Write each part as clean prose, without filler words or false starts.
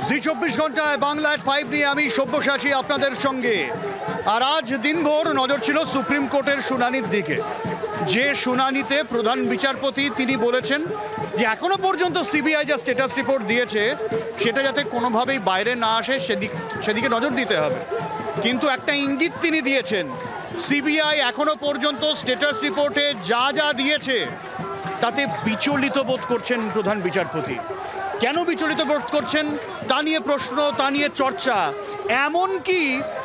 জি 24 ঘন্টায় বাংলায় 5 নিয়ে আমি সব্যসাচী আপনাদের সঙ্গে। আর আজ দিনভর নজর ছিল সুপ্রিম কোর্টের শুনানির দিকে, যে শুনানিতে প্রধান বিচারপতি তিনি বলেছেন যে এখনো পর্যন্ত সিবিআই যা স্ট্যাটাস রিপোর্ট দিয়েছে সেটা যাতে কোনোভাবেই বাইরে না আসে সেদিকে নজর দিতে হবে। কিন্তু একটা ইঙ্গিত তিনি দিয়েছেন, সিবিআই এখনো পর্যন্ত স্ট্যাটাস রিপোর্টে যা যা দিয়েছে তাতে বিচলিত বোধ করছেন প্রধান বিচারপতি। কেন বিচলিত বোধ করছেন তা নিয়ে প্রশ্ন, তা নিয়ে চর্চা। এমনকি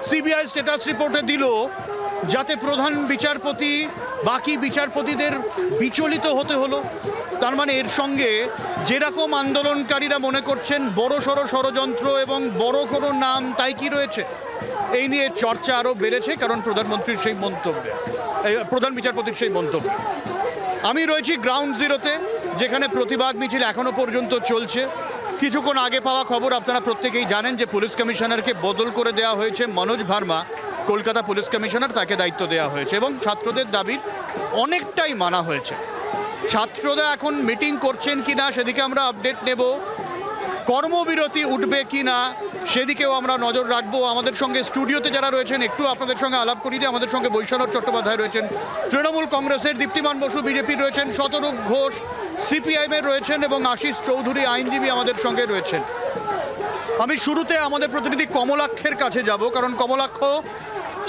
সিবিআই স্ট্যাটাস রিপোর্টে দিল যাতে প্রধান বিচারপতি বাকি বিচারপতিদের বিচলিত হতে হলো। তার মানে এর সঙ্গে যেরকম আন্দোলনকারীরা মনে করছেন বড় সড়ো ষড়যন্ত্র এবং বড় কোনো নাম তাই কি রয়েছে, এই নিয়ে চর্চা আরও বেড়েছে, কারণ প্রধানমন্ত্রীর সেই মন্তব্যে, প্রধান বিচারপতির সেই মন্তব্যে। আমি রয়েছি গ্রাউন্ড জিরোতে, যেখানে প্রতিবাদ মিছিল এখনো পর্যন্ত চলছে। কিছুক্ষণ আগে পাওয়া খবর আপনারা প্রত্যেকেই জানেন যে পুলিশ কমিশনারকে বদল করে দেওয়া হয়েছে। মনোজ ভার্মা কলকাতা পুলিশ কমিশনার, তাকে দায়িত্ব দেওয়া হয়েছে এবং ছাত্রদের দাবির অনেকটাই মানা হয়েছে। ছাত্ররা এখন মিটিং করছেন কি না সেদিকে আমরা আপডেট নেব, কর্মবিরতি উঠবে কি না সেদিকেও আমরা নজর রাখবো। আমাদের সঙ্গে স্টুডিওতে যারা রয়েছেন একটু আপনাদের সঙ্গে আলাপ করি যে আমাদের সঙ্গে বৈষ্ণব চট্টোপাধ্যায় রয়েছেন, তৃণমূল কংগ্রেসের দীপ্তিমান বসু বিজেপি রয়েছেন, শতরূপ ঘোষ সিপিআইএমের রয়েছেন এবং আশিস চৌধুরী আইনজীবী আমাদের সঙ্গে রয়েছেন। আমি শুরুতে আমাদের প্রতিনিধি কমলাক্ষের কাছে যাব, কারণ কমলাক্ষ,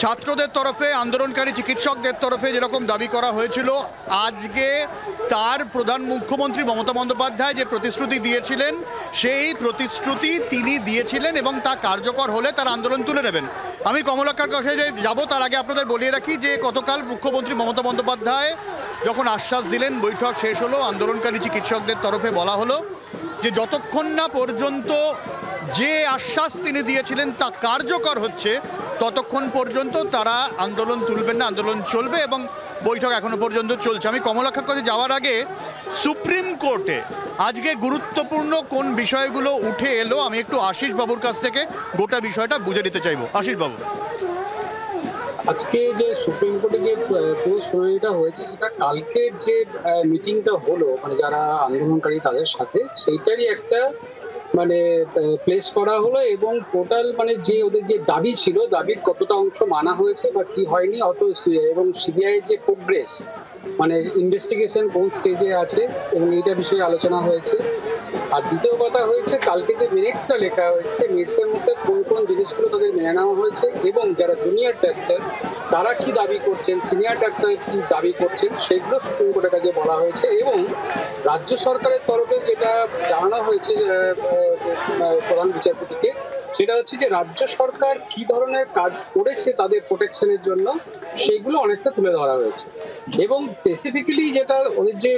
ছাত্রদের তরফে, আন্দোলনকারী চিকিৎসকদের তরফে যেরকম দাবি করা হয়েছিল, আজকে তার প্রধান মুখ্যমন্ত্রী মমতা বন্দ্যোপাধ্যায় যে প্রতিশ্রুতি দিয়েছিলেন সেই প্রতিশ্রুতি তিনি দিয়েছিলেন এবং তা কার্যকর হলে তার আন্দোলন তুলে নেবেন। আমি কমলাক্ষের কাছে যাব, তার আগে আপনাদের বলিয়ে রাখি যে গতকাল মুখ্যমন্ত্রী মমতা বন্দ্যোপাধ্যায় যখন আশ্বাস দিলেন, বৈঠক শেষ হলো, আন্দোলনকারী চিকিৎসকদের তরফে বলা হলো যে যতক্ষণ না পর্যন্ত যে আশ্বাস তিনি দিয়েছিলেন তা কার্যকর হচ্ছে ততক্ষণ পর্যন্ত তারা আন্দোলন তুলবেন না, আন্দোলন চলবে এবং বৈঠক এখনো পর্যন্ত চলছে। আমি কমলাক্ষের কাছে যাওয়ার আগে সুপ্রিম কোর্টে আজকে গুরুত্বপূর্ণ কোন বিষয়গুলো উঠে এলো আমি একটু আশিস বাবুর কাছ থেকে গোটা বিষয়টা বুঝে নিতে চাইবো। আশিস বাবু, আজকে যে সুপ্রিম কোর্টে যে পুরো শুনানিটা হয়েছে সেটা কালকের যে মিটিংটা হলো মানে যারা আন্দোলনকারী তাদের সাথে, সেইটারই একটা মানে প্লেস করা হলো এবং টোটাল মানে যে ওদের যে দাবি ছিল, দাবির কতটা অংশ মানা হয়েছে বা কি হয়নি অত, এবং সিবিআই যে প্রোগ্রেস মানে ইনভেস্টিগেশন কোন স্টেজে আছে এবং এইটা বিষয়ে আলোচনা হয়েছে। আর দ্বিতীয় কথা হয়েছে কালকে যে মিনিটসটা লেখা হয়েছে মিনিটসের মধ্যে কোন কোন জিনিসগুলো তাদের মেনে নেওয়া হয়েছে এবং যারা জুনিয়র ডাক্তার তারা কি দাবি করছেন, সিনিয়র ডাক্তার কি দাবি করছেন, সেগুলো সুপ্রিম কোর্টের কাছে বলা হয়েছে। এবং রাজ্য সরকারের তরফে যেটা জানানো হয়েছে প্রধান বিচারপতিকে, সেটা হচ্ছে যে রাজ্য সরকার কি ধরনের কাজ করেছে তাদের প্রোটেকশনের জন্য সেগুলো অনেকটা তুলে ধরা হয়েছে। এবং স্পেসিফিক্যালি যেটা ওদের যে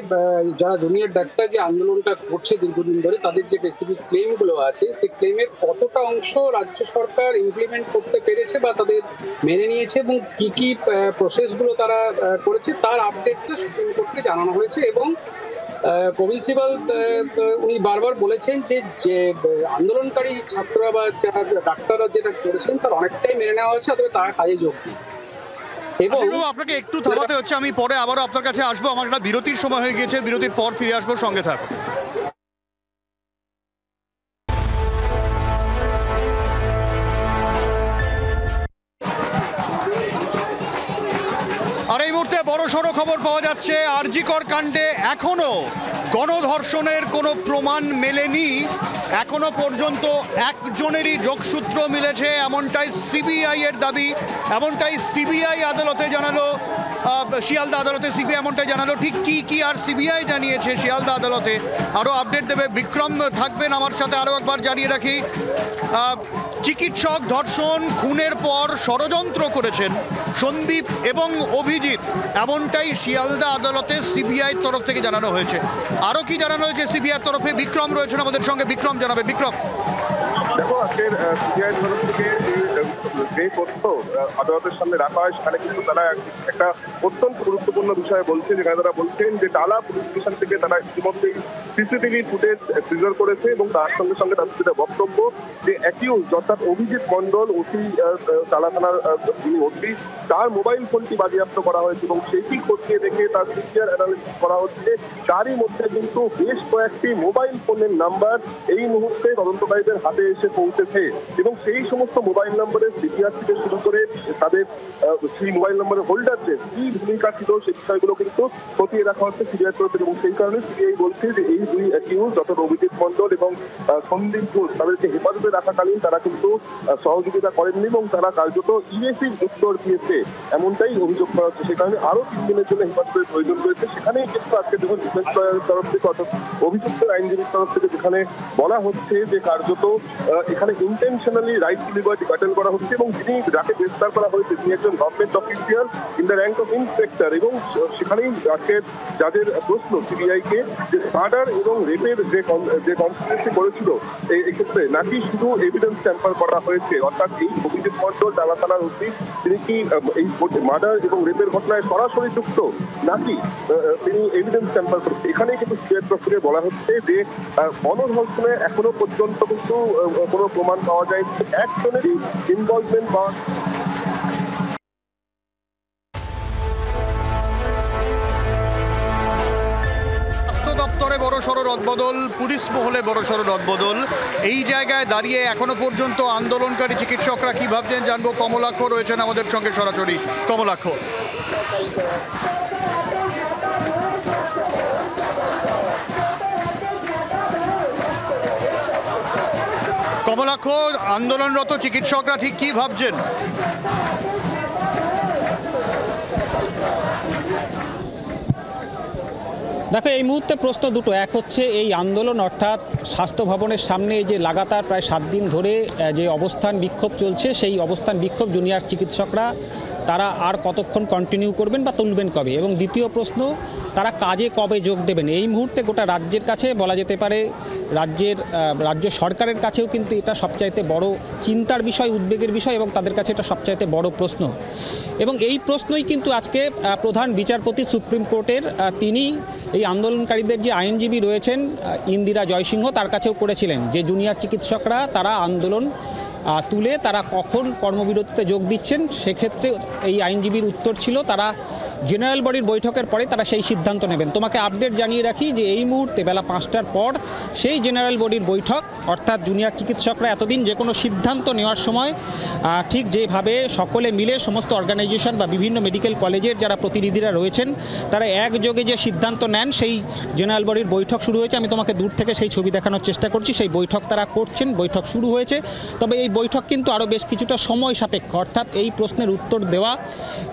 যারা জুনিয়র ডাক্তার যে আন্দোলনটা করছে দীর্ঘদিন ধরে, তাদের যে স্পেসিফিক ক্লেমগুলো আছে সেই ক্লেমের কতটা অংশ রাজ্য সরকার ইমপ্লিমেন্ট করতে পেরেছে বা তাদের মেনে নিয়েছে এবং কি কি প্রসেসগুলো তারা করেছে তার আপডেটটা সুপ্রিম কোর্টকে জানানো হয়েছে। এবং কপিল সিবাল উনি বারবার বলেছেন যে আন্দোলনকারী ছাত্ররা বা যারা ডাক্তাররা যেটা করেছেন তার অনেকটাই মেনে নেওয়া হয়েছে, অথবা তারা কাজে যোগ দিন। এবং আপনাকে একটু থামাতে হচ্ছে, আমি পরে আবারও আপনার কাছে আসবো, আমার একটা বিরতির সময় হয়ে গিয়েছে, বিরতির পর ফিরে আসবো, সঙ্গে থাকুন। আর এই মুহূর্তে বড় সড়ো খবর পাওয়া যাচ্ছে, আরজিকর কাণ্ডে এখনো গণধর্ষণের কোনো প্রমাণ মেলেনি। এখনো পর্যন্ত একজনেরই যোগসূত্র মিলেছে এমনটাই সিবিআই এর দাবি, এমনটাই সিবিআই আদালতে জানালো, শিয়ালদা আদালতে সিবিআই এমনটাই জানালো। ঠিক কি কি আর সিবিআই জানিয়েছে শিয়ালদা আদালতে আরও আপডেট দেবে বিক্রম, থাকবেন আমার সাথে। আরও একবার জানিয়ে রাখি, চিকিৎসক ধর্ষণ খুনের পর ষড়যন্ত্র করেছেন সন্দীপ এবং অভিজিৎ, এমনটাই শিয়ালদা আদালতে সিবিআই তরফ থেকে জানানো হয়েছে। আরও কি জানানো হয়েছে সিবিআই তরফে, বিক্রম রয়েছেন আমাদের সঙ্গে, বিক্রম জানাবে। বিক্রম, দেখো, আজকের সিবিআই তরফ থেকে যে তথ্য আদালতের সামনে রাখা হয় সেখানে কিন্তু তারা একটা অত্যন্ত গুরুত্বপূর্ণ বিষয় বলছে, যেখানে তারা বলছেন যে টালা পুলিশ স্টেশন থেকে তারা ইতিমধ্যেই সিসিটিভি ফুটেজ সিজার করেছে এবং তার সঙ্গে সঙ্গে তাদের যেটা বক্তব্য যে অ্যাকিউজ অর্থাৎ অভিজিৎ মণ্ডল ওসি টালা থানার যিনি ওসি, তার মোবাইল ফোনটি বাজেয়াপ্ত করা হয়েছে এবং সেটি খতিয়ে দেখে তার ফিচার অ্যানালিসিস করা হচ্ছে। তারই মধ্যে কিন্তু বেশ কয়েকটি মোবাইল ফোনের নাম্বার এই মুহূর্তে তদন্তকারীদের হাতে এসে পৌঁছেছে এবং সেই সমস্ত মোবাইল নম্বরের সিপিআর থেকে শুরু করে তাদের সেই মোবাইল নম্বরের হোল্ডারদের কি ভূমিকা ছিল সেই বিষয়গুলো কিন্তু খতিয়ে রাখা হচ্ছে সিবিআই তরফে এবং সেই কারণে সিবিআই বলছে যে এই দুই অ্যাকিউজ অর্থাৎ অভিজিৎ মণ্ডল এবং সন্দীপ ঘোষ তাদেরকে হেফাজতে রাখাকালীন তারা কিন্তু সহযোগিতা করেননি এবং তারা কার্যত ইমেসির উত্তর দিয়েছে এমনটাই অভিযোগ করা হচ্ছে। সে কারণে আরো 3 দিনের জন্য হেফাজতের প্রয়োজন রয়েছে। সেখানেই কিন্তু আজকে যখন ডিফেন্স লয়ারের তরফ থেকে অর্থাৎ অভিযুক্তের আইনজীবীর তরফ থেকে যেখানে বলা হচ্ছে যে কার্যত এখানে ইন্টেনশনালি রাইট টু লিবার্টি কাটেল করা হচ্ছে এবং যিনি যাকে গ্রেফতার করা হয়েছে তিনি একজন government official in the rank of inspector এবং সেখানেই আজকের যাদের প্রশ্ন সিবিআইকে যে মার্ডার এবং রেপের যে কনস্পিরেসি করেছিল এক্ষেত্রে নাকি শুধু এভিডেন্স ট্যাম্পার করা হয়েছে, অর্থাৎ এই অভিজিৎ মণ্ডল টালা থানার ওসি তিনি কি এই মার্ডার এবং রেপের ঘটনায় সরাসরি যুক্ত নাকি তিনি এভিডেন্স ট্যাম্পার করেছে। এখানেই কিন্তু সিবিআই তরফ থেকে বলা হচ্ছে যে গণধর্ষণে এখনো পর্যন্ত কিন্তু কোনো প্রমাণ পাওয়া যায়নি, একজনেরই ইনভলভমেন্ট পাওয়া। দপ্তরে বড়সড় রদবদল, পুলিশ মহলে বড়সড় রদবদল। এই জায়গায় দাঁড়িয়ে এখনো পর্যন্ত আন্দোলনকারী চিকিৎসকরা কি ভাবছেন জানবো। কমলাক্ষ রয়েছেন আমাদের সঙ্গে সরাসরি। কমলাক্ষ, কমলাক্ষ, আন্দোলনরত চিকিৎসকরা ঠিক কি ভাবছেন? দেখো, এই মুহূর্তে প্রশ্ন দুটো। এক হচ্ছে এই আন্দোলন অর্থাৎ স্বাস্থ্য ভবনের সামনে যে লাগাতার প্রায় 7 দিন ধরে যে অবস্থান বিক্ষোভ চলছে, সেই অবস্থান বিক্ষোভ জুনিয়র চিকিৎসকরা তারা আর কতক্ষণ কন্টিনিউ করবেন বা তুলবেন কবে? এবং দ্বিতীয় প্রশ্ন, তারা কাজে কবে যোগ দেবেন? এই মুহূর্তে গোটা রাজ্যের কাছে বলা যেতে পারে, রাজ্য সরকারের কাছেও কিন্তু এটা সবচাইতে বড় চিন্তার বিষয়, উদ্বেগের বিষয় এবং তাদের কাছে এটা সবচাইতে বড় প্রশ্ন। এবং এই প্রশ্নই কিন্তু আজকে প্রধান বিচারপতি সুপ্রিম কোর্টের তিনি এই আন্দোলনকারীদের যে আইনজীবী রয়েছেন ইন্দিরা জয়সিংহ তার কাছেও করেছিলেন যে জুনিয়র চিকিৎসকরা তারা আন্দোলন তুলে তারা কখন কর্মবিরতিতে যোগ দিচ্ছেন। সেক্ষেত্রে এই আইনজীবীর উত্তর ছিল তারা জেনারেল বডির বৈঠকের পরে তারা সেই সিদ্ধান্ত নেবেন। তোমাকে আপডেট জানিয়ে রাখি যে এই মুহূর্তে বেলা 5টার পর সেই জেনারেল বডির বৈঠক, অর্থাৎ জুনিয়র চিকিৎসকরা এতদিন যে কোনো সিদ্ধান্ত নেওয়ার সময় ঠিক যেভাবে সকলে মিলে সমস্ত অর্গানাইজেশন বা বিভিন্ন মেডিকেল কলেজের যারা প্রতিনিধিরা রয়েছেন তারা একযোগে যে সিদ্ধান্ত নেন, সেই জেনারেল বডির বৈঠক শুরু হয়েছে। আমি তোমাকে দূর থেকে সেই ছবি দেখানোর চেষ্টা করছি। সেই বৈঠক তারা করছেন, বৈঠক শুরু হয়েছে। তবে এই বৈঠক কিন্তু আরও বেশ কিছুটা সময় সাপেক্ষ, অর্থাৎ এই প্রশ্নের উত্তর দেওয়া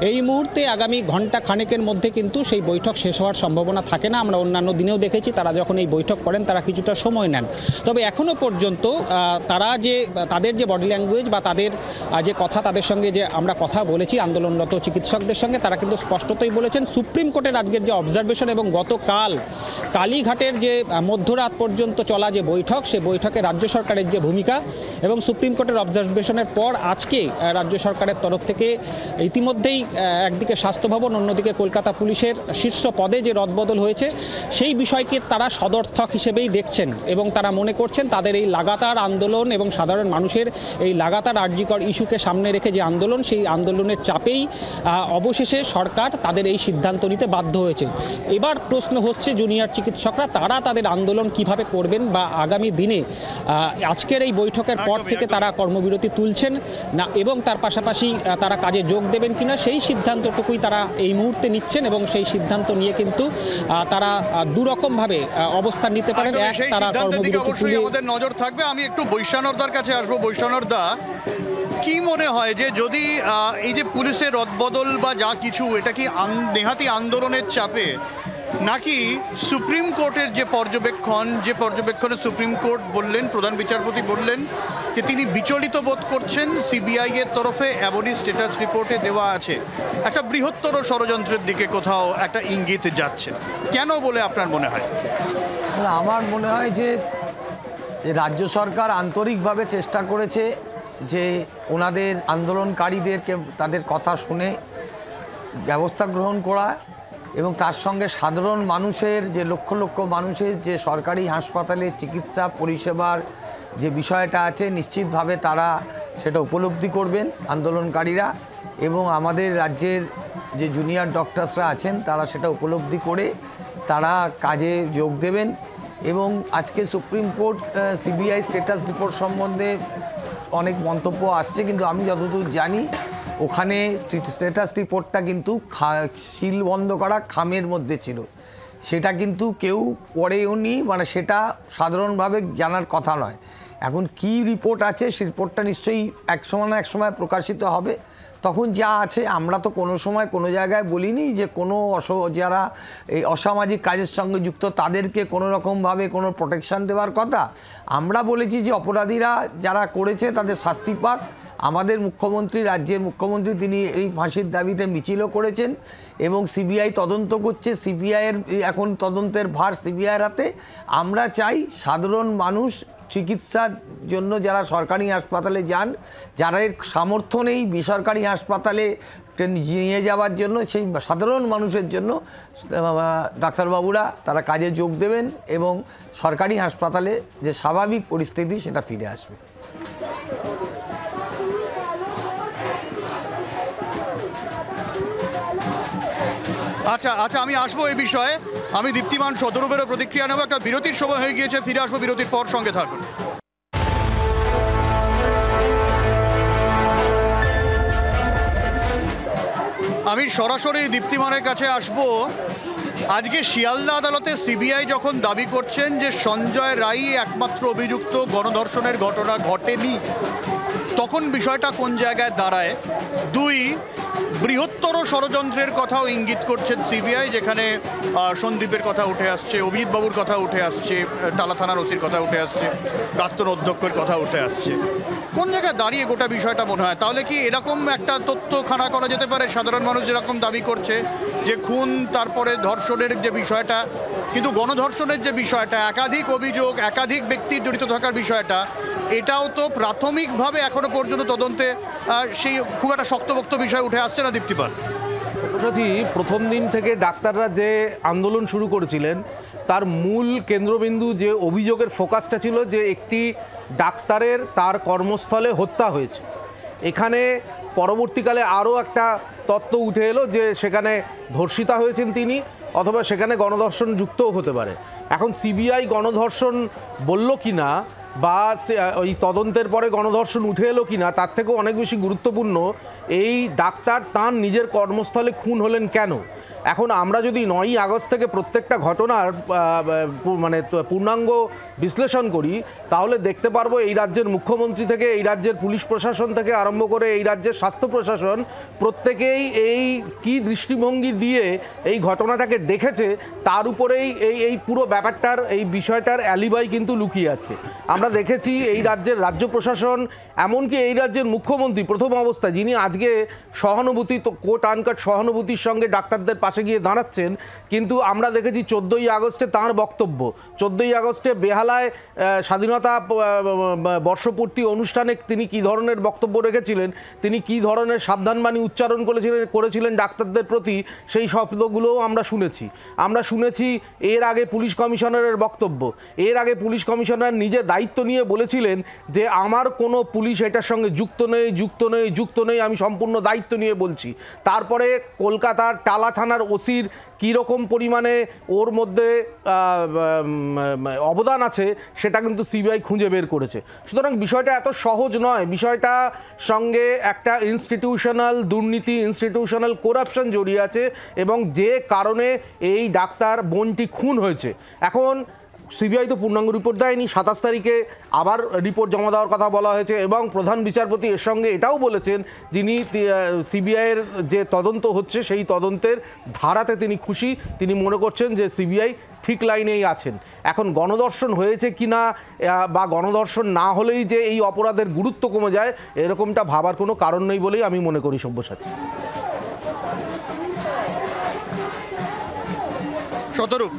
এই মুহূর্তে আগামী ঘন্টা খানেকের মধ্যে কিন্তু সেই বৈঠক শেষ হওয়ার সম্ভাবনা থাকে না। আমরা অন্যান্য দিনেও দেখেছি তারা যখন এই বৈঠক করেন তারা কিছুটা সময় নেন। তবে এখনও পর্যন্ত তারা যে তাদের যে বডি ল্যাঙ্গুয়েজ বা তাদের যে কথা, তাদের সঙ্গে যে আমরা কথা বলেছি আন্দোলনরত চিকিৎসকদের সঙ্গে, তারা কিন্তু স্পষ্টতই বলেছেন সুপ্রিম কোর্টের আজকের যে অবজারভেশন এবং গতকাল কালীঘাটের যে মধ্যরাত পর্যন্ত চলা যে বৈঠক, সেই বৈঠকে রাজ্য সরকারের যে ভূমিকা এবং সুপ্রিম কোর্টের অবজারভেশনের পর আজকে রাজ্য সরকারের তরফ থেকে ইতিমধ্যেই একদিকে স্বাস্থ্য ভবন, অন্যদিকে কলকাতা পুলিশের শীর্ষ পদে যে রদবদল হয়েছে সেই বিষয়কে তারা সদর্থক হিসেবেই দেখছেন এবং তারা মনে করছেন তাদের এই লাগাতার আন্দোলন এবং সাধারণ মানুষের এই লাগাতার আরজিকর ইস্যুকে সামনে রেখে যে আন্দোলন, সেই আন্দোলনের চাপেই অবশেষে সরকার তাদের এই সিদ্ধান্ত নিতে বাধ্য হয়েছে। এবার প্রশ্ন হচ্ছে জুনিয়র চিকিৎসকরা তারা তাদের আন্দোলন কিভাবে করবেন বা আগামী দিনে আজকের এই বৈঠকের পর থেকে তারা কর্মবিরতি তুলছেন না এবং তার পাশাপাশি তারা কাজে যোগ দেবেন কিনা সেই সিদ্ধান্তটুকুই তারা এই মুহূর্তে নিচ্ছেন এবং সেই সিদ্ধান্ত নিয়ে কিন্তু তারা দুরকমভাবে অবস্থান নিতে পারেন। এক, তারা কর্মবিরতি তুলে আমাদের নজর থাকবে। আমি একটু বৈশ্যানরদার কাছে আসবো। বৈশ্যানরদা, কি মনে হয় যে যদি এই যে পুলিশের রদবদল বা যা কিছু, এটা কি নেহাতি আন্দোলনের চাপে নাকি সুপ্রিম কোর্টের যে পর্যবেক্ষণে সুপ্রিম কোর্ট বললেন, প্রধান বিচারপতি বললেন যে তিনি বিচলিত বোধ করছেন, সিবিআই এর তরফে এমনই স্ট্যাটাস রিপোর্টে দেওয়া আছে, একটা বৃহত্তর ষড়যন্ত্রের দিকে কোথাও একটা ইঙ্গিত যাচ্ছে, কেন বলে আপনার মনে হয়? আমার মনে হয় যে রাজ্য সরকার আন্তরিকভাবে চেষ্টা করেছে যে ওনাদের আন্দোলনকারীদেরকে তাদের কথা শুনে ব্যবস্থা গ্রহণ করা এবং তার সঙ্গে সাধারণ মানুষের যে লক্ষ লক্ষ মানুষের যে সরকারি হাসপাতালে চিকিৎসা পরিষেবার যে বিষয়টা আছে নিশ্চিতভাবে তারা সেটা উপলব্ধি করবেন আন্দোলনকারীরা, এবং আমাদের রাজ্যের যে জুনিয়র ডক্টরসরা আছেন তারা সেটা উপলব্ধি করে তারা কাজে যোগ দেবেন। এবং আজকে supreme court CBI status report সম্বন্ধে অনেক মন্তব্য আসছে, কিন্তু আমি যতদূর জানি ওখানে স্ট্যাটাস রিপোর্টটা কিন্তু সিল বন্ধ করা খামের মধ্যে ছিল, সেটা কিন্তু কেউ পড়েওনি, মানে সেটা সাধারণভাবে জানার কথা নয়। এখন কি রিপোর্ট আছে সেই রিপোর্টটা নিশ্চয়ই এক সময় না এক সময় প্রকাশিত হবে, তখন যা আছে। আমরা তো কোনো সময় কোনো জায়গায় বলিনি যে কোনো যারা এই অসামাজিক কাজের সঙ্গে যুক্ত তাদেরকে কোনো রকমভাবে কোনো প্রোটেকশান দেওয়ার কথা। আমরা বলেছি যে অপরাধীরা যারা করেছে তাদের শাস্তি পাক। আমাদের মুখ্যমন্ত্রী, রাজ্যের মুখ্যমন্ত্রী, তিনি এই ফাঁসির দাবিতে মিছিলও করেছেন এবং সিবিআই তদন্ত করছে। সিবিআইয়ের এখন তদন্তের ভার সিবিআইয়ের হাতে। আমরা চাই সাধারণ মানুষ চিকিৎসার জন্য যারা সরকারি হাসপাতালে যান, যারা এর সামর্থ্য নেই বেসরকারি হাসপাতালে নিয়ে যাওয়ার জন্য, সেই সাধারণ মানুষের জন্য ডাক্তারবাবুরা তারা কাজে যোগ দেবেন এবং সরকারি হাসপাতালে যে স্বাভাবিক পরিস্থিতি সেটা ফিরে আসবে। আচ্ছা আমি আসবো এই বিষয়ে। আমি দীপ্তিমান শতরূপেরও প্রতিক্রিয়া নেব। একটা বিরতির সময় হয়ে গিয়েছে, ফিরে আসবো বিরতির পর, সঙ্গে থাকুন। আমি সরাসরি দীপ্তিমানের কাছে আসব। আজকে শিয়ালদা আদালতে সিবিআই যখন দাবি করছেন যে সঞ্জয় রায় একমাত্র অভিযুক্ত, গণধর্ষণের ঘটনা ঘটেনি, তখন বিষয়টা কোন জায়গায় দাঁড়ায়? দুই, বৃহত্তর ষড়যন্ত্রের কথাও ইঙ্গিত করছেন সিবিআই, যেখানে সন্দীপের কথা উঠে আসছে, অভিজিৎবাবুর কথা উঠে আসছে, টালা থানার ওসির কথা উঠে আসছে, প্রাক্তন অধ্যক্ষের কথা উঠে আসছে। কোন জায়গায় দাঁড়িয়ে গোটা বিষয়টা মনে হয়? তাহলে কি এরকম একটা তথ্য খাড়া করা যেতে পারে? সাধারণ মানুষ যেরকম দাবি করছে যে খুন, তারপরে ধর্ষণের যে বিষয়টা, কিন্তু গণধর্ষণের যে বিষয়টা, একাধিক অভিযোগ, একাধিক ব্যক্তির জড়িত থাকার বিষয়টা, এটাও তো প্রাথমিকভাবে এখনো পর্যন্ত তদন্তে সেই খুব একটা শক্তপোক্ত বিষয় উঠে আসছে না দীপ্তিপাল? সত্যি প্রথম দিন থেকে ডাক্তাররা যে আন্দোলন শুরু করেছিলেন তার মূল কেন্দ্রবিন্দু যে অভিযোগের ফোকাসটা ছিল যে একটি ডাক্তারের তার কর্মস্থলে হত্যা হয়েছে। এখানে পরবর্তীকালে আরও একটা তত্ত্ব উঠে এলো যে সেখানে ধর্ষিতা হয়েছেন তিনি, অথবা সেখানে গণধর্ষণ যুক্তও হতে পারে। এখন সিবিআই গণধর্ষণ বলল কি না, বা ওই তদন্তের পরে গণধর্ষণ উঠে এলো কি না, তার থেকেও অনেক বেশি গুরুত্বপূর্ণ এই ডাক্তার তার নিজের কর্মস্থলে খুন হলেন কেন। এখন আমরা যদি 9ই আগস্ট থেকে প্রত্যেকটা ঘটনার মানে পূর্ণাঙ্গ বিশ্লেষণ করি, তাহলে দেখতে পারবো এই রাজ্যের মুখ্যমন্ত্রী থেকে, এই রাজ্যের পুলিশ প্রশাসন থেকে আরম্ভ করে এই রাজ্যের স্বাস্থ্য প্রশাসন, প্রত্যেকেই এই কি দৃষ্টিভঙ্গি দিয়ে এই ঘটনাটাকে দেখেছে তার উপরেই এই পুরো ব্যাপারটার, এই বিষয়টার অ্যালিবাই কিন্তু লুকিয়ে আছে। আমরা দেখেছি এই রাজ্যের রাজ্য প্রশাসন, এমনকি এই রাজ্যের মুখ্যমন্ত্রী প্রথম অবস্থায়, যিনি আজকে সহানুভূতি, তো কোট আনকাট সহানুভূতির সঙ্গে ডাক্তারদের পাশে গিয়ে দাঁড়াচ্ছেন, কিন্তু আমরা দেখেছি 14ই আগস্টে তাঁর বক্তব্য, 14ই আগস্টে বেহালায় স্বাধীনতা বর্ষপূর্তি অনুষ্ঠানে তিনি কী ধরনের বক্তব্য রেখেছিলেন, তিনি কী ধরনের সাবধানবাণী উচ্চারণ করেছিলেন ডাক্তারদের প্রতি, সেই শব্দগুলোও আমরা শুনেছি। এর আগে পুলিশ কমিশনারের বক্তব্য, এর আগে পুলিশ কমিশনার নিজে দায়িত্ব নিয়ে বলেছিলেন যে আমার কোনো পুলিশ এটার সঙ্গে যুক্ত নেই, আমি সম্পূর্ণ দায়িত্ব নিয়ে বলছি। তারপরে কলকাতার টালা থানার ওসির কীরকম পরিমাণে ওর মধ্যে অবদান আছে সেটা কিন্তু সিবিআই খুঁজে বের করেছে। সুতরাং বিষয়টা এত সহজ নয়, বিষয়টা সঙ্গে একটা ইনস্টিটিউশনাল দুর্নীতি, ইনস্টিটিউশনাল করাপশন জড়িয়ে আছে, এবং যে কারণে এই ডাক্তার বোনটি খুন হয়েছে। এখন সিবিআই তো পূর্ণাঙ্গ রিপোর্ট দেয়নি, 27 তারিখে আবার রিপোর্ট জমা দেওয়ার কথা বলা হয়েছে, এবং প্রধান বিচারপতি এর সঙ্গে এটাও বলেছেন যিনি সিবিআইয়ের যে তদন্ত হচ্ছে সেই তদন্তের ধারাতে তিনি খুশি, তিনি মনে করছেন যে সিবিআই ঠিক লাইনেই আছেন। এখন গণধর্ষণ হয়েছে কি না, বা গণধর্ষণ না হলেই যে এই অপরাধের গুরুত্ব কমে যায়, এরকমটা ভাবার কোনো কারণ নেই বলেই আমি মনে করি। সব্যসাচী। শতরূপ,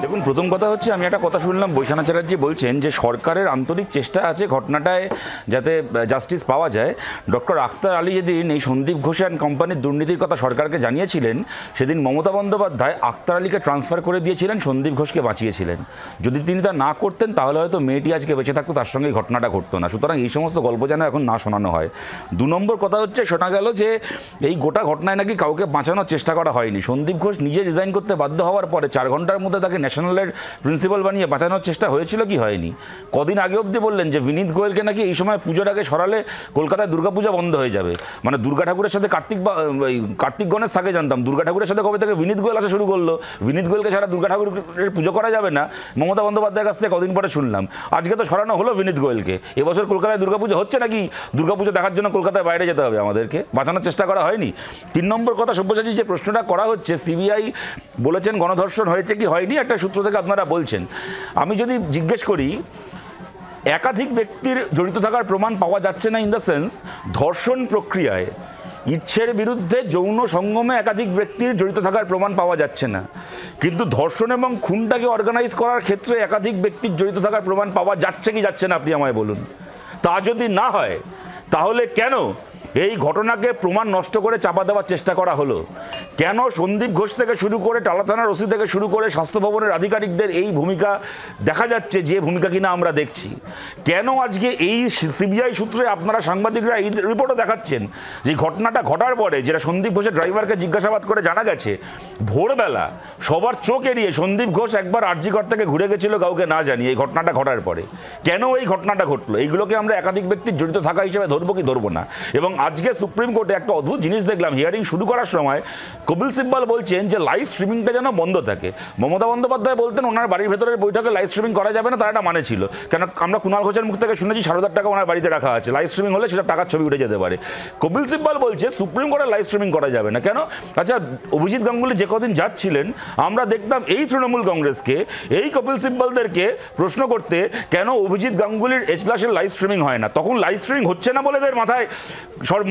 দেখুন, প্রথম কথা হচ্ছে, আমি একটা কথা শুনলাম, বৈশানা চ্যাটার্জি বলছেন যে সরকারের আন্তরিক চেষ্টা আছে ঘটনাটায় যাতে জাস্টিস পাওয়া যায়। ডক্টর আক্তার আলী যেদিন এই সন্দীপ ঘোষ অ্যান্ড কোম্পানির দুর্নীতির কথা সরকারকে জানিয়েছিলেন, সেদিন মমতা বন্দ্যোপাধ্যায় আক্তার আলীকে ট্রান্সফার করে দিয়েছিলেন, সন্দীপ ঘোষকে বাঁচিয়েছিলেন। যদি তিনি তা না করতেন তাহলে হয়তো মেয়েটি আজকে বেঁচে থাকতো, তার সঙ্গে ঘটনাটা ঘটতো না। সুতরাং এই সমস্ত গল্প যেন এখন না শোনানো হয়। 2 নম্বর কথা হচ্ছে, শোনা গেল যে এই গোটা ঘটনায় নাকি কাউকে বাঁচানোর চেষ্টা করা হয়নি। সন্দীপ ঘোষ নিজে রিজাইন করতে বাধ্য হওয়ার পরে 4 ঘন্টার মধ্যে তাকে ন্যাশনালের প্রিন্সিপাল বানিয়ে বাঁচানোর চেষ্টা হয়েছিল কি হয়নি? কদিন আগে অবধি বললেন যে বিনীত গোয়েলকে নাকি এই সময় পুজোর আগে সরালে কলকাতায় দুর্গাপূজা বন্ধ হয়ে যাবে। মানে দুর্গা ঠাকুরের সাথে কার্তিক গণেশ থাকে জানতাম, দুর্গা ঠাকুরের সাথে কবে থেকে বিনীত গোয়েল আসা শুরু করলো, বিনীত গোয়েলকে ছাড়া দুর্গা ঠাকুরের পুজো করা যাবে না, মমতা বন্দ্যোপাধ্যায়ের কাছ থেকে কদিন পরে শুনলাম। আজকে তো সরানো হলো বিনীত গোয়েলকে। এবছর কলকাতায় দুর্গাপুজো হচ্ছে নাকি দুর্গাপুজো দেখার জন্য কলকাতায় বাইরে যেতে হবে আমাদেরকে? বাঁচানোর চেষ্টা করা হয়নি। 3 নম্বর কথা, সব্যসাচী যে প্রশ্নটা করা হচ্ছে, সিবিআই বলেছেন গণধর্ষণ হয়েছে কি হয়নি, একটা সূত্র থেকে আপনারা বলছেন। আমি যদি জিজ্ঞেস করি, একাধিক ব্যক্তির জড়িত থাকার প্রমাণ পাওয়া যাচ্ছে না, ইন দ্য সেন্স ধর্ষণ প্রক্রিয়ায় ইচ্ছের বিরুদ্ধে যৌন সঙ্গমে একাধিক ব্যক্তির জড়িত থাকার প্রমাণ পাওয়া যাচ্ছে না, কিন্তু ধর্ষণ এবং খুনটাকে অর্গানাইজ করার ক্ষেত্রে একাধিক ব্যক্তির জড়িত থাকার প্রমাণ পাওয়া যাচ্ছে কি যাচ্ছে না, আপনি আমায় বলুন। তা যদি না হয় তাহলে কেন এই ঘটনাকে প্রমাণ নষ্ট করে চাপা দেওয়ার চেষ্টা করা হলো? কেন সন্দীপ ঘোষ থেকে শুরু করে টালা থানার ওসি থেকে শুরু করে স্বাস্থ্য ভবনের আধিকারিকদের এই ভূমিকা দেখা যাচ্ছে, যে ভূমিকা কিনা আমরা দেখছি? কেন আজকে এই সিবিআই সূত্রে আপনারা সাংবাদিকরা এই রিপোর্টও দেখাচ্ছেন যে ঘটনাটা ঘটার পরে, যেটা সন্দীপ ঘোষের ড্রাইভারকে জিজ্ঞাসাবাদ করে জানা গেছে, ভোরবেলা সবার চোখ এড়িয়ে সন্দীপ ঘোষ একবার আরজিকর থেকে ঘুরে গেছিল কাউকে না জানিয়ে এই ঘটনাটা ঘটার পরে? কেন এই ঘটনাটা ঘটলো? এইগুলোকে আমরা একাধিক ব্যক্তির জড়িত থাকা হিসেবে ধরবো কি ধরবো না? এবং আজকে সুপ্রিম কোর্টে একটা অদ্ভুত জিনিস দেখলাম, হিয়ারিং শুরু করার সময় কপিল সিব্বল বলছেন যে লাইভ স্ট্রিমিংটা যেন বন্ধ থাকে। মমতা বন্দ্যোপাধ্যায় বলতেন ওনার বাড়ির ভেতরের বৈঠকে লাইভ স্ট্রিমিং করা যাবে না, তার একটা মানে ছিল। কেন আমরা কুণাল ঘোষের মুখ থেকে শুনেছি 7,000 টাকা ওনার বাড়িতে রাখা আছে, লাইভ স্ট্রিমিং হলে সেটা টাকার ছবি উঠে যেতে পারে। কপিল সিব্বল বলছে সুপ্রিম কোর্টে লাইভ স্ট্রিমিং করা যাবে না। কেন? আচ্ছা, অভিজিৎ গাঙ্গুলি যে কদিন যাচ্ছিলেন আমরা দেখতাম এই তৃণমূল কংগ্রেসকে, এই কপিল সিব্বলদেরকে প্রশ্ন করতে, কেন অভিজিৎ গাঙ্গুলির এজলাসের লাইভ স্ট্রিমিং হয় না? তখন লাইভ স্ট্রিমিং হচ্ছে না বলে এদের মাথায়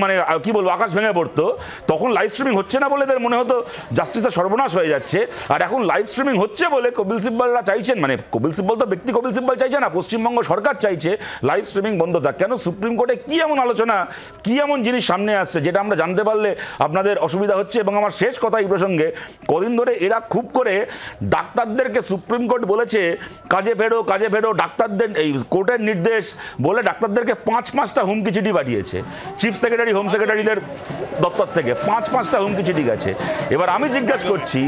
মানে কি বলবো, আকাশ ভেঙে পড়তো। তখন লাইভ স্ট্রিমিং হচ্ছে না বলে এদের মনে হতো জাস্টিসের সর্বনাশ হয়ে যাচ্ছে। আর এখন লাইভ স্ট্রিমিং হচ্ছে বলে কপিল সিব্বলরা চাইছেন, মানে কপিল সিব্বল তো ব্যক্তি কপিল সিব্বল চাইছে না, পশ্চিমবঙ্গ সরকার চাইছে লাইভ স্ট্রিমিং বন্ধ থাক। কেন? সুপ্রিম কোর্টে কি এমন আলোচনা, কি এমন জিনিস সামনে আসছে যেটা আমরা জানতে পারলে আপনাদের অসুবিধা হচ্ছে? এবং আমার শেষ কথা এই প্রসঙ্গে, কদিন ধরে এরা খুব করে ডাক্তারদেরকে, সুপ্রিম কোর্ট বলেছে কাজে ফেরো কাজে ফেরো, ডাক্তারদের এই কোর্টের নির্দেশ বলে ডাক্তারদেরকে 5-5টা হুমকি চিঠি পাঠিয়েছে চিফ সেক্রেটারি, হোম সেক্রেটারিদের দপ্তর থেকে 5-5টা হুমকি চিঠি গেছে। এবার আমি জিজ্ঞাসা করছি,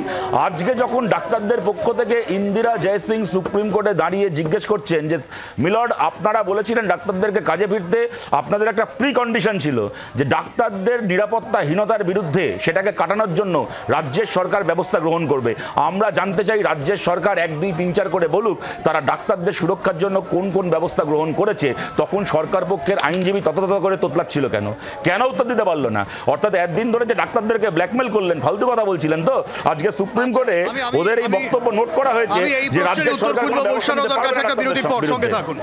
আজকে যখন ডাক্তারদের পক্ষ থেকে ইন্দিরা জয়সিং সুপ্রিম কোর্টে দাঁড়িয়ে জিজ্ঞেস করছেন যে মিলর্ড আপনারা বলেছিলেন ডাক্তারদেরকে কাজে ফিরতে, আপনাদের একটা প্রি কন্ডিশন ছিল যে ডাক্তারদের নিরাপত্তাহীনতার বিরুদ্ধে সেটাকে কাটানোর জন্য রাজ্যের সরকার ব্যবস্থা গ্রহণ করবে। আমরা জানতে চাই রাজ্যের সরকার 1, 2, 3, 4 করে বলুক তারা ডাক্তারদের সুরক্ষার জন্য কোন কোন ব্যবস্থা গ্রহণ করেছে। তখন সরকার পক্ষের আইনজীবী তত করে তোতলাচ্ছিল কেন? কেন উত্তর দিতে পারলো না? অর্থাৎ একদিন ধরে যে ডাক্তারদেরকে ব্ল্যাকমেল করলেন, ফালতু কথা বলছিলেন তো, আজকে সুপ্রিম কোর্টে ওদের এই বক্তব্য নোট করা হয়েছে যে রাজ্যের সরকার বিরতির পর সঙ্গে থাকুন।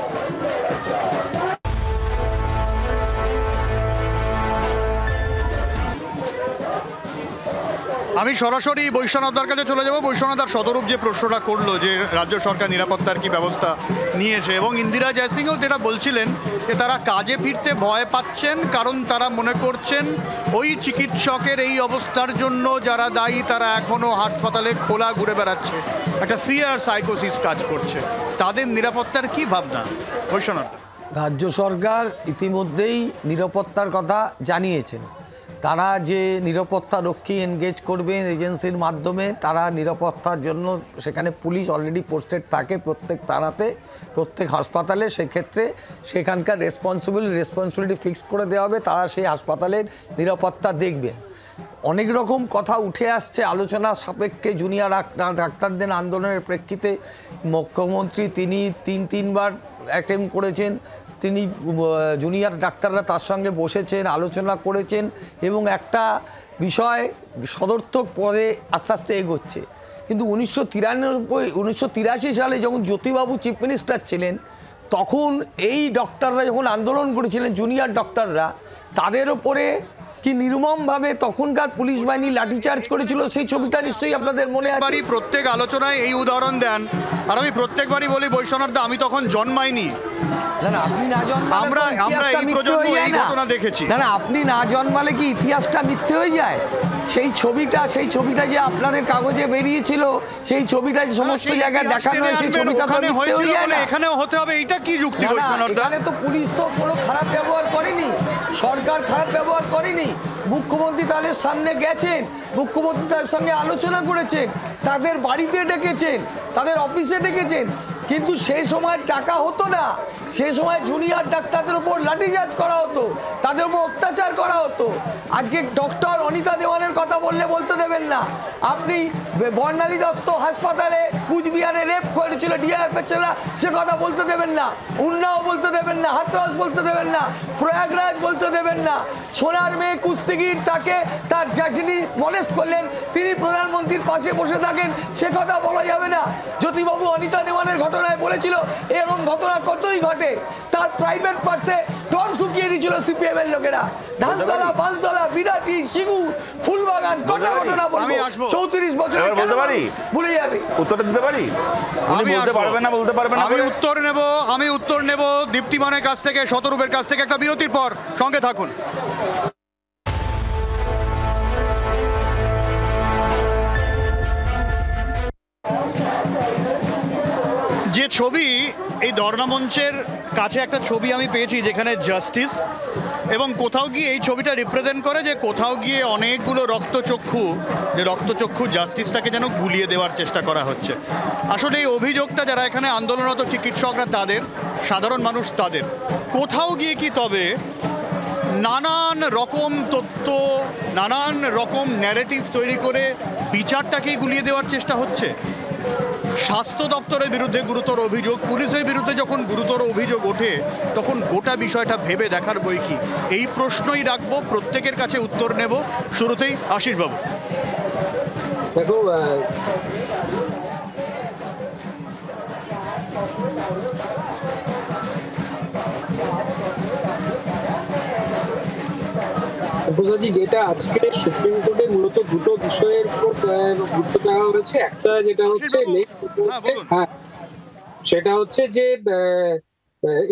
আমি সরাসরি বৈশ্বনাথদার কাছে চলে যাব। বৈশ্বনাথদার শতরূপ যে প্রশ্নটা করলো যে রাজ্য সরকার নিরাপত্তার কি ব্যবস্থা নিয়েছে, এবং ইন্দিরা জয়সিংও যেটা বলছিলেন যে তারা কাজে ফিরতে ভয় পাচ্ছেন কারণ তারা মনে করছেন ওই চিকিৎসকের এই অবস্থার জন্য যারা দায়ী তারা এখনও হাসপাতালে খোলা ঘুরে বেড়াচ্ছে, একটা ফিয়ার সাইকোসিস কাজ করছে। তাদের নিরাপত্তার কি ভাবনা বৈশ্বনাথ? রাজ্য সরকার ইতিমধ্যেই নিরাপত্তার কথা জানিয়েছেন। তারা যে নিরাপত্তা রক্ষী এনগেজ করবেন এজেন্সির মাধ্যমে, তারা নিরাপত্তার জন্য সেখানে পুলিশ অলরেডি পোস্টেড থাকে প্রত্যেক তারাতে, প্রত্যেক হাসপাতালে। সেক্ষেত্রে সেখানকার রেসপন্সিবিলিটি ফিক্স করে দেওয়া হবে, তারা সেই হাসপাতালের নিরাপত্তা দেখবেন। অনেক রকম কথা উঠে আসছে আলোচনা সাপেক্ষে জুনিয়র ডাক্তারদের আন্দোলনের প্রেক্ষিতে। মুখ্যমন্ত্রী তিনি 3-3বার অ্যাটেম্প করেছেন, তিনি জুনিয়র ডাক্তাররা তার সঙ্গে বসেছেন, আলোচনা করেছেন এবং একটা বিষয় সদর্থক পদে আস্তে আস্তে এগোচ্ছে। কিন্তু 1983 সালে যখন জ্যোতিবাবু চিফ মিনিস্টার ছিলেন, তখন এই ডক্টররা যখন আন্দোলন করেছিলেন, জুনিয়র ডক্টররা, তাদের ওপরে কি নির্মমভাবে তখনকার পুলিশ বাহিনী লাঠিচার্জ করেছিল, সেই ছবিটা নিশ্চয়ই আপনাদের মনে আছে। প্রত্যেক আলোচনায় এই উদাহরণ দেন, আর আমি প্রত্যেকবারই বলি বৈশ্বনাথ দা আমি তখন জন্মাইনি। না আপনি না জন্মালে আমরা এই প্রজন্ম এই ঘটনা দেখেছি। না আপনি না জন্মালে কি ইতিহাসটা মিথ্যে হয়ে যায়? সেই ছবিটা যে আপনাদের কাগজে বেরিয়েছিল, সেই ছবিটা সমস্ত জায়গায় দেখানো হয়, সেই ছবিটা তো মিথ্যে হয়ে যায় না। এখানেও হতে হবে, এটা কি যুক্তি? এখানে তো পুলিশ তো কোনো খারাপ ব্যবহার করেনি, সরকার খারাপ ব্যবহার করেনি। মুখ্যমন্ত্রী তাদের সামনে গেছেন, মুখ্যমন্ত্রী তাদের সঙ্গে আলোচনা করেছেন, তাদের বাড়িতে ডেকেছেন, তাদের অফিসে ডেকেছেন, কিন্তু সেই সময় টাকা হতো না। সেই সময় জুনিয়র ডাক্তারদের উপর লাঠিচার্জ করা হতো, তাদের উপর অত্যাচার করা হতো। আজকে ডক্টর অনিতা দেওয়ানের কথা বলতে দেবেন না। আপনি বর্ণালী দত্ত হাসপাতালে কুচবিহারে রেপ করেছিল ডিআইএফের ছেলেরা, সে কথা বলতে দেবেন না। উন্নাও বলতে দেবেন না, হাতরাস বলতে দেবেন না, প্রয়াগরাজ বলতে দেবেন না। সোনার মেয়ে কুস্তিগির, তাকে তার যিনি মলেস্ট করলেন তিনি প্রধানমন্ত্রীর পাশে বসে থাকেন, সে কথা বলা যাবে না। জ্যোতিবাবু অনিতা দেওয়ানের ঘটনায় বলেছিল এরকম ঘটনা কতই ঘটে। তার প্রাইভেট পার্সে টর্চ ঢুকিয়ে দিয়েছিল সিপিএম এর লোকেরা। ধানতলা, বালতলা, বিরাটি, সিঙ্গু, ফুলবাগান, কটা ঘটনা বলবো। 34 বছর ভুলে যাবে। উত্তরটা দিতে পারি? বলতে পারবে না, বলতে পারবে না। আমি উত্তর নেব দীপ্তিমানের কাছ থেকে, শতরূপের কাছ থেকে একটা বিরতির পর। সঙ্গে থাকুন। যে ছবি এই ধর্ণা মঞ্চের কাছে একটা ছবি আমি পেয়েছি যেখানে জাস্টিস, এবং কোথাও গিয়ে এই ছবিটা রিপ্রেজেন্ট করে যে কোথাও গিয়ে অনেকগুলো রক্তচক্ষু জাস্টিসটাকে যেন গুলিয়ে দেওয়ার চেষ্টা করা হচ্ছে। আসলে এই অভিযোগটা যারা এখানে আন্দোলনরত চিকিৎসকরা তাদের, সাধারণ মানুষ তাদের, কোথাও গিয়ে কি তবে নানান রকম তথ্য, নানান রকম ন্যারেটিভ তৈরি করে বিচারটাকেই গুলিয়ে দেওয়ার চেষ্টা হচ্ছে? স্বাস্থ্য দপ্তরের বিরুদ্ধে গুরুতর অভিযোগ, পুলিশের বিরুদ্ধে যখন গুরুতর অভিযোগ ওঠে তখন গোটা বিষয়টা ভেবে দেখার বই কি? এই প্রশ্নই রাখবো, প্রত্যেকের কাছে উত্তর নেব। শুরুতেই আশিস বাবু। দেখো, যেটা আজকে সুপ্রিম কোর্টে মূলত দুটো বিষয়ের উপর গুরুত্ব দেওয়া হয়েছে। একটা যেটা হচ্ছে সেটা হচ্ছে যে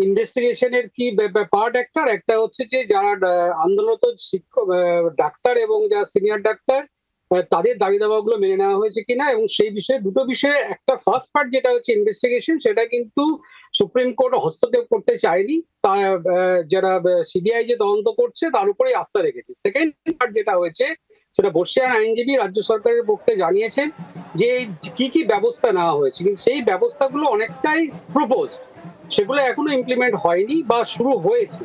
ইনভেস্টিগেশনের কি পার্ট একটা হচ্ছে যে যারা আন্দোলনরত শিক্ষক ডাক্তার এবং যারা সিনিয়র ডাক্তার তাদের দাবি দাবাগুলো মেনে নেওয়া হয়েছে কিনা, এবং সেই বিষয়ে দুটো বিষয়ে একটা ফার্স্ট পার্ট যেটা হচ্ছে ইনভেস্টিগেশন, সেটা কিন্তু সুপ্রিম কোর্ট হস্তক্ষেপ করতে চায়নি। যারা সিবিআই যে তদন্ত করছে তার উপরেই আস্থা রেখেছে। সেকেন্ড পার্ট যেটা হয়েছে সেটা বর্ষিয়ান আইনজীবী রাজ্য সরকারের পক্ষে জানিয়েছেন যে কি কি ব্যবস্থা নেওয়া হয়েছে, কিন্তু সেই ব্যবস্থাগুলো অনেকটাই প্রপোজড, সেগুলো এখনো ইমপ্লিমেন্ট হয়নি বা শুরু হয়েছে।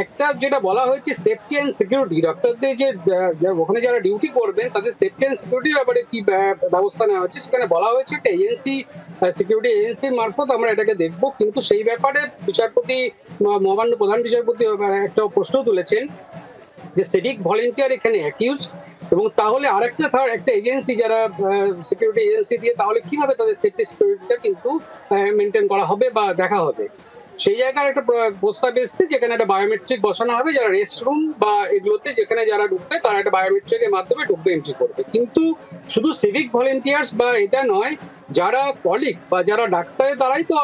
একটা যেটা বলা হয়েছে সেফটি অ্যান্ড সিকিউরিটি, ডক্টরদের যে ওখানে যারা ডিউটি করবেন তাদের সেফটি অ্যান্ড সিকিউরিটির ব্যাপারে কি ব্যবস্থা নেওয়া হচ্ছে, সেখানে বলা হয়েছে একটা এজেন্সি, সিকিউরিটি এজেন্সির মারফত আমরা এটাকে দেখবো। কিন্তু সেই ব্যাপারে বিচারপতি, মহামান্য প্রধান বিচারপতি একটা প্রশ্ন তুলেছেন যে সিভিক ভলেন্টিয়ার এখানে অ্যাকিউজড, এবং তাহলে একটা এজেন্সি যারা সিকিউরিটি এজেন্সি দিয়ে তাহলে কিভাবে তাদের সেফটি সিকিউরিটিটা কিন্তু মেনটেন করা হবে বা দেখা হবে। সেই জায়গার একটা প্রস্তাব এসছে যেখানে একটা বায়োমেট্রিক বসানো হবে, যারা রেস্ট রুম বা এগুলোতে যেখানে যারা ঢুকবে তারা একটা বায়োমেট্রিকের মাধ্যমে ঢুকবে, এন্ট্রি করবে। কিন্তু শুধু সিভিক ভলেন্টিয়ার্স বা এটা নয়, যারা কলিগ বা যারা ডাক্তার, তারাই তো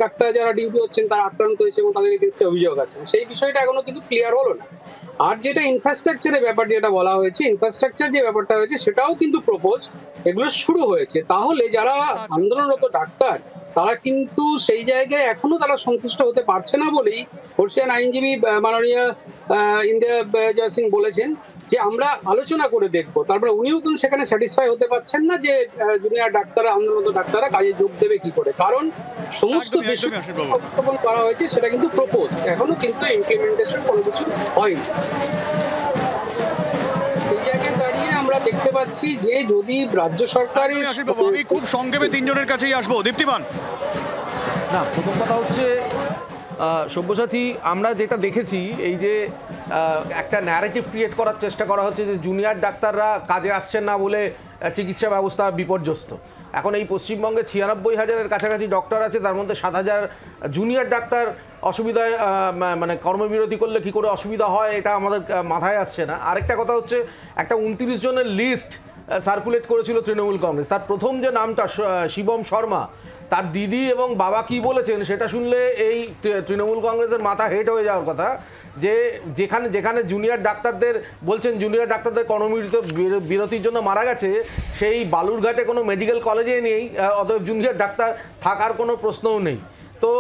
ডাক্তার যারা ডিউটি হচ্ছেন তারা আক্রান্ত হয়েছে এবং তাদের এগেইনস্টে অভিযোগ আছে, সেই বিষয়টা এখনো কিন্তু ক্লিয়ার হলো না। আর যেটা ইনফ্রাস্ট্রাকচারের ব্যাপার যেটা বলা হয়েছে, ইনফ্রাস্ট্রাকচার যে ব্যাপারটা হয়েছে সেটাও কিন্তু প্রপোজ, এগুলো শুরু হয়েছে। তাহলে যারা আন্দোলনরত ডাক্তার তারা কিন্তু সেই জায়গায় এখনো তারা সন্তুষ্ট হতে পারছে না বলেই বর্ষিয়ান আইনজীবী মাননীয় ইন্দিরা জয় সিং বলেছেন যে আমরা আলোচনা করে দেখবো। তারপরে উনিও কিন্তু সেখানে স্যাটিসফাই হতে পারছেন না যে জুনিয়র ডাক্তাররা, আন্দোলনরত ডাক্তাররা কাজে যোগ দেবে কি করে, কারণ সমস্ত বিষয় উপস্থাপন করা হয়েছে সেটা কিন্তু প্রপোজ, এখনো কিন্তু ইমপ্লিমেন্টেশন কোনো কিছু হয়নি। এই জায়গায় দাঁড়িয়ে আমরা দেখতে পাচ্ছি যে যদি রাজ্য সরকারের, আমি খুব সংক্ষেপে তিনজনের কাছেই আসবো। দীপ্তিমান। না, প্রথম কথা হচ্ছে সব্যসাচী, আমরা যেটা দেখেছি এই যে একটা ন্যারেটিভ ক্রিয়েট করার চেষ্টা করা হচ্ছে যে জুনিয়র ডাক্তাররা কাজে আসছেন না বলে চিকিৎসা ব্যবস্থা বিপর্যস্ত। এখন এই পশ্চিমবঙ্গে ৯৬,০০০-এর কাছাকাছি ডক্টর আছে, তার মধ্যে ৭,০০০ জুনিয়র ডাক্তার অসুবিধায় মানে কর্মবিরতি করলে কি করে অসুবিধা হয় এটা আমাদের মাথায় আসছে না। আরেকটা কথা হচ্ছে, একটা 29 জনের লিস্ট সার্কুলেট করেছিল তৃণমূল কংগ্রেস, তার প্রথম যে নামটা শিবম শর্মা, তার দিদি এবং বাবা কি বলেছেন সেটা শুনলে এই তৃণমূল কংগ্রেসের মাথা হেট হয়ে যাওয়ার কথা। যে যেখানে জুনিয়র ডাক্তারদের বলছেন জুনিয়র ডাক্তারদের কর্মবিরতির জন্য মারা গেছে, সেই বালুরঘাটে কোনো মেডিকেল কলেজে নেই, অতএব জুনিয়র ডাক্তার থাকার কোনো প্রশ্নও নেই। তো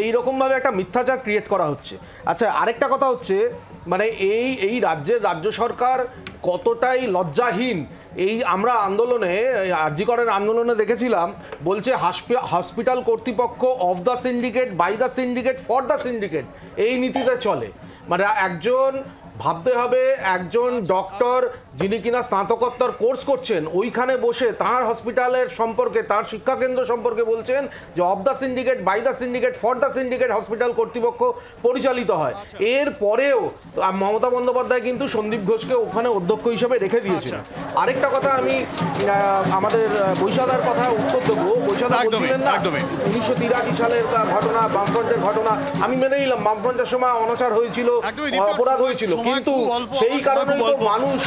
এইরকমভাবে একটা মিথ্যাচার ক্রিয়েট করা হচ্ছে। আচ্ছা, আরেকটা কথা হচ্ছে, মানে এই রাজ্য সরকার কতটাই লজ্জাহীন। আমরা আন্দোলনে, আরজি করের আন্দোলনে দেখেছিলাম, বলছে হসপিটাল কর্তৃপক্ষ of the syndicate, by the syndicate, for the syndicate, এই নীতিতে চলে। মানে ভাবতে হবে, একজন ডক্টর যিনি কিনা স্নাতকোত্তর কোর্স করছেন, ওইখানে বসে তার হসপিটালের সম্পর্কে, তার শিক্ষাকেন্দ্র সম্পর্কে বলছেন যে of the syndicate, by the syndicate, for the syndicate hospital কর্তৃপক্ষ পরিচালিত হয়। এর পরেও মমতা বন্দ্যোপাধ্যায় কিন্তু সন্দীপ ঘোষকে ওখানে অধ্যক্ষ হিসেবে রেখে দিয়েছিলেন। আরেকটা কথা, আমি আমাদের বৈশাখার কথা উত্তর দেবো। বৈশাখা বলছিলেন না 1983 সালের ঘটনা, বামফ্রন্টের ঘটনা, আমি মেনে নিলাম বামফ্রন্টের সময় অনাচার হয়েছিল, অপরাধ হয়েছিল, কিন্তু সেই কারণেই তো মানুষ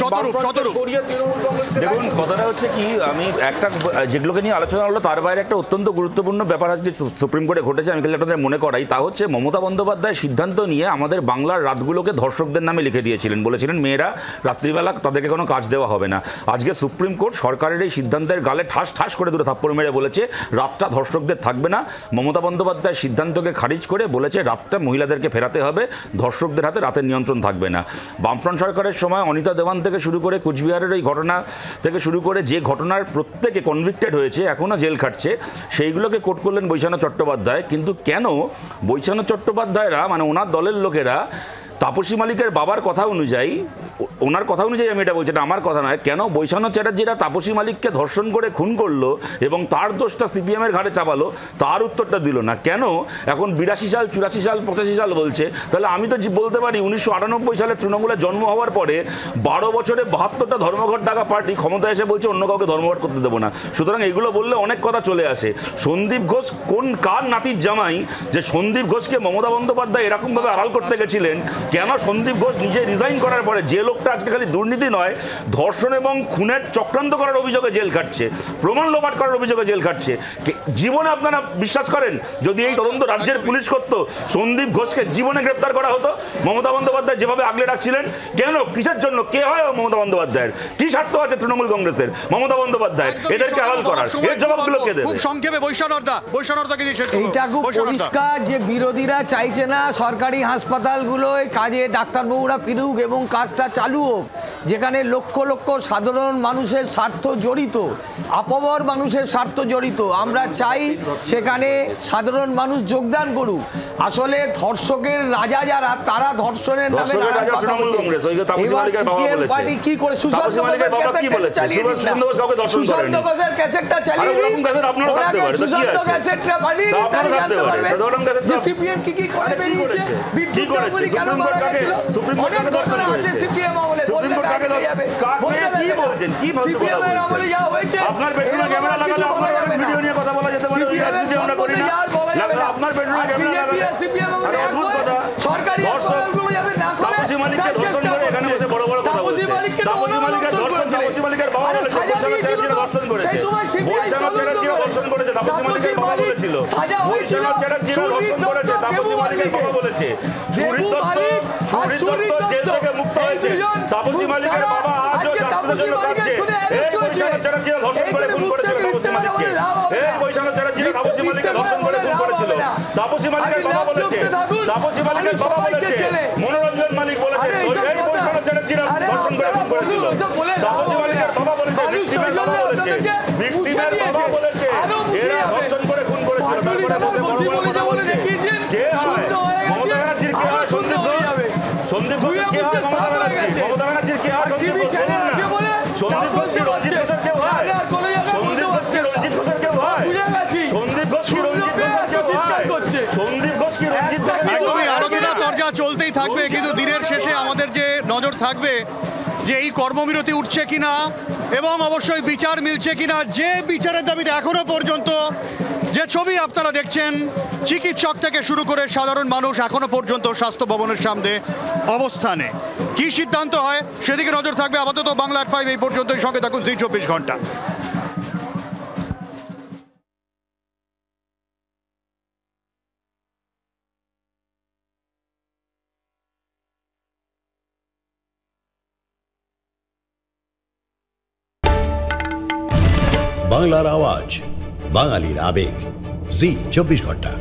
দেখুন, কথাটা হচ্ছে কি, আমি একটা যেগুলোকে নিয়ে আলোচনা হলো তার বাইরে একটা অত্যন্ত গুরুত্বপূর্ণ ব্যাপার আছে যে সুপ্রিম কোর্টে ঘটেছে, আমি আপনাদের মনে করাই। তা হচ্ছে মমতা বন্দ্যোপাধ্যায় সিদ্ধান্ত নিয়ে আমাদের বাংলার রাতগুলোকে ধর্ষকদের নামে লিখে দিয়েছিলেন, বলেছিলেন মেয়েরা রাত্রিবেলা তাদেরকে কোনো কাজ দেওয়া হবে না। আজকে সুপ্রিম কোর্ট সরকারের এই সিদ্ধান্তের গালে ঠাস ঠাস করে দুটো থাপ্পড় মেরে বলেছে রাতটা ধর্ষকদের থাকবে না। মমতা বন্দ্যোপাধ্যায়ের সিদ্ধান্তকে খারিজ করে বলেছে রাতটা মহিলাদেরকে ফেরাতে হবে, ধর্ষকদের হাতে রাতের নিয়ন্ত্রণ থাকবে না। বামফ্রন্ট সরকারের সময় অনিতা দেওয়ান থেকে শুরু করে কুচবিহারের এই ঘটনা থেকে শুরু করে যে ঘটনার প্রত্যেকে কনভিক্টেড হয়েছে, এখনও জেল খাটছে, সেইগুলোকে কোর্ট করলেন বৈশাখ চট্টোপাধ্যায়। কিন্তু কেন বৈশাখ চট্টোপাধ্যায়রা, মানে ওনার দলের লোকেরা, তাপসী মালিকের বাবার কথা অনুযায়ী, ওনার কথা অনুযায়ী আমি এটা বলছি, এটা আমার কথা নয়, কেন বৈশাখ চ্যাটার্জিরা তাপসী মালিককে ধর্ষণ করে খুন করলো এবং তার দোষটা সিপিএমের ঘাড়ে চাপালো, তার উত্তরটা দিল না? কেন এখন 82 সাল, 84 সাল, 85 সাল বলছে? তাহলে আমি তো বলতে পারি 1998 সালে তৃণমূলের জন্ম হওয়ার পরে 12 বছরে 72টা ধর্মঘট ডাকা পার্টি ক্ষমতায় এসে বলছে অন্য কাউকে ধর্মঘট করতে দেবো না। সুতরাং এগুলো বললে অনেক কথা চলে আসে। সন্দীপ ঘোষ কার নাতির জামাই যে সন্দীপ ঘোষকে মমতা বন্দ্যোপাধ্যায় এরকমভাবে আড়াল করতে গেছিলেন? কেন সন্দীপ ঘোষ নিজে রিজাইন করার পরে, যে লোকটা আজকে খালি দুর্নীতি নয়, ধর্ষণ এবং খুনের চক্রান্ত করার অভিযোগে জেল খাটছে, প্রমাণ লোপাট করার অভিযোগে জেল খাটছে, জীবনে আপনারা বিশ্বাস করেন যদি এই তদন্ত রাজ্যের পুলিশ করতো, সন্দীপ ঘোষকে জীবনে গ্রেপ্তার করা হতো? মমতা বন্দ্যোপাধ্যায় যেভাবে আগলে রাখছিলেন, কেন, কিসের জন্য, কে হয় মমতা বন্দ্যোপাধ্যায়ের? কি স্বার্থ আছে তৃণমূল কংগ্রেসের, মমতা বন্দ্যোপাধ্যায় এদেরকে আড়াল করার? এর জবাবগুলো কে দেবে? খুব সংক্ষেপে বৈশাখকে দিয়ে শেষ করব। এইটা খুব পরিষ্কার যে বিরোধীরা চাইছে না সরকারি হাসপাতালগুলোয় কাজে ডাক্তারবাবুরা ফিরুক এবং কাজটা চালু হোক, যেখানে লক্ষ লক্ষ সাধারণ মানুষের স্বার্থ জড়িত, আপামর মানুষের স্বার্থ জড়িত। আমরা চাই সেখানে সাধারণ মানুষ যোগদান করুক। আসলে ধর্ষকের রাজা যারা, তারা ধর্ষণের নামে কি করে সুশান্ত ঘোষের ক্যাসেটটা চালিয়ে দিন, সুশান্ত ক্যাসেটটা বানিয়ে দিন, তারা জানতে পারবে যে সিপিএম কি কি করে বেরিয়েছে, বিদ্যুৎ গাঙ্গুলি কেন মারা গেছিল, অনেক ঘটনা আছে সিপিএম আমলে, বললে যাবে, কি বলছেন, কি সিপিএম এর আমলে যা হয়েছে, আপনার বেডরুমে ক্যামেরা লাগালে আপনার অনেক ভিডিও নিয়ে কথা বলা যেতে পারে, আমরা করি না, আপনার বেডরুমে ক্যামেরা লাগালে সিপিএম আমলে অদ্ভুত কথা, সরকারি হাসপাতালগুলো যাবে না করে তাপসী মালিককে ধর্ষণ করে এখানে বসে বড় বড় কথা বলছে, তাপসী মালিকের ধর্ষণ, তাপসী মালিকের বাবা বলেছে ধর্ষণ করেছে, বৈশাখ চ্যাটার্জিরা ধর্ষণ করেছে, তাপসী মালিকের বাবা বলেছিল, বৈশাখ চ্যাটার্জিরা ধর্ষণ করেছে, তাপসী মালিকের বাবা বলেছে, সুহৃদ দত্ত জেল থেকে মুক্ত হয়েছে, তাপসী মালিকের বাবা আজও জাস্টিসের জন্য কাঁদছে। এই বৈশাখ চ্যাটার্জিরা ধর্ষণ করে খুন করেছিল তাপসী মালিককে, এই বৈশাখ চ্যাটার্জিরা তাপসী মালিককে ধর্ষণ করে খুন করেছিল, তাপসী মালিকের বাবা বলেছে, তাপসী মালিকের বাবা বলেছে, মনোরঞ্জন মালিক বলেছে, এই বৈশাখ চ্যাটার্জিরা ধর্ষণ করে খুন করেছিল, তাপসী মালিকের বাবা বলেছে, ভিকটিমের বাবা বলেছে, ভিকটিমের বাবা বলেছে এরা ধর্ষণ করে খুন করেছিল। তারপরে বসে বড় বড় কথা বলছে, কে হয় মমতা ব্যানার্জির, কে হয় সন্দীপ ঘোষ, সন্দীপ ঘোষের কে হয় মমতা ব্যানার্জি, মমতা ব্যানার্জির কে হয় সন্দীপ ঘোষ, সন্দীপ ঘোষ কি রঞ্জিত ঘোষের কেউ হয়, সন্দীপ ঘোষ কি রঞ্জিত ঘোষের কেউ হয়, সন্দীপ ঘোষ কি রঞ্জিত ঘোষের কেউ হয়, সন্দীপ ঘোষ কি রঞ্জিত ঘোষের কেউ হয়? আলোচনা চর্চা চলতেই থাকবে, কিন্তু দিনের শেষে আমাদের যে নজর থাকবে যে এই কর্মবিরতি উঠছে কিনা এবং অবশ্যই বিচার মিলছে কিনা। যে বিচারের দাবিতে এখনো পর্যন্ত যে ছবি আপনারা দেখছেন, চিকিৎসক থেকে শুরু করে সাধারণ মানুষ এখনো পর্যন্ত স্বাস্থ্য ভবনের সামনে অবস্থানে। কি সিদ্ধান্ত হয় সেদিকে নজর থাকবে। আপাতত বাংলা 5 এই পর্যন্তই, সঙ্গে থাকুন জি 24 ঘন্টা। বাংলার আওয়াজ, বাঙালির আবেগ, জি 24 ঘন্টা।